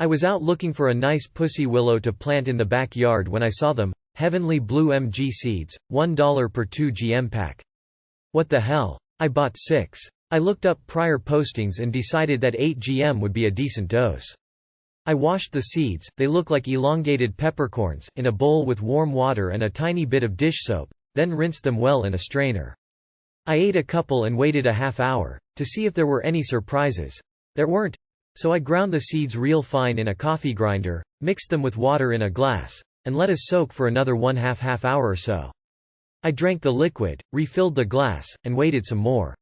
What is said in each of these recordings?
I was out looking for a nice pussy willow to plant in the backyard when I saw them. Heavenly Blue MG seeds, $1 per 2 GM pack. What the hell? I bought 6. I looked up prior postings and decided that 8 GM would be a decent dose. I washed the seeds, they look like elongated peppercorns, in a bowl with warm water and a tiny bit of dish soap, then rinsed them well in a strainer. I ate a couple and waited a half hour, to see if there were any surprises. There weren't. So I ground the seeds real fine in a coffee grinder, mixed them with water in a glass, and let it soak for another half hour or so. I drank the liquid, refilled the glass, and waited some more.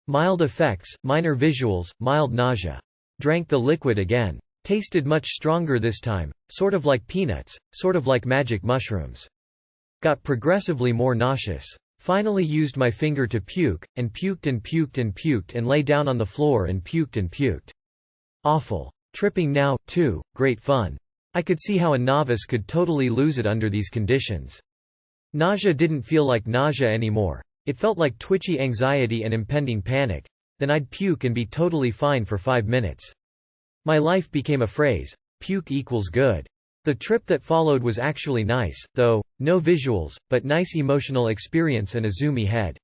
Mild effects, minor visuals, mild nausea. Drank the liquid again. Tasted much stronger this time, sort of like peanuts, sort of like magic mushrooms. Got progressively more nauseous. Finally used my finger to puke, and puked and puked and puked and lay down on the floor and puked and puked. Awful. Tripping now, too, great fun. I could see how a novice could totally lose it under these conditions. Nausea didn't feel like nausea anymore. It felt like twitchy anxiety and impending panic. Then I'd puke and be totally fine for 5 minutes. My life became a phrase. Puke equals good. The trip that followed was actually nice, though, no visuals, but nice emotional experience and a zoomy head.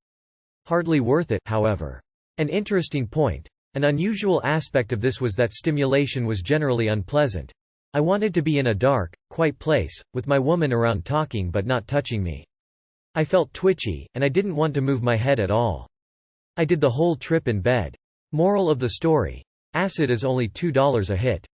Hardly worth it, however. An interesting point. An unusual aspect of this was that stimulation was generally unpleasant. I wanted to be in a dark, quiet place, with my woman around talking but not touching me. I felt twitchy, and I didn't want to move my head at all. I did the whole trip in bed. Moral of the story. Acid is only $2 a hit.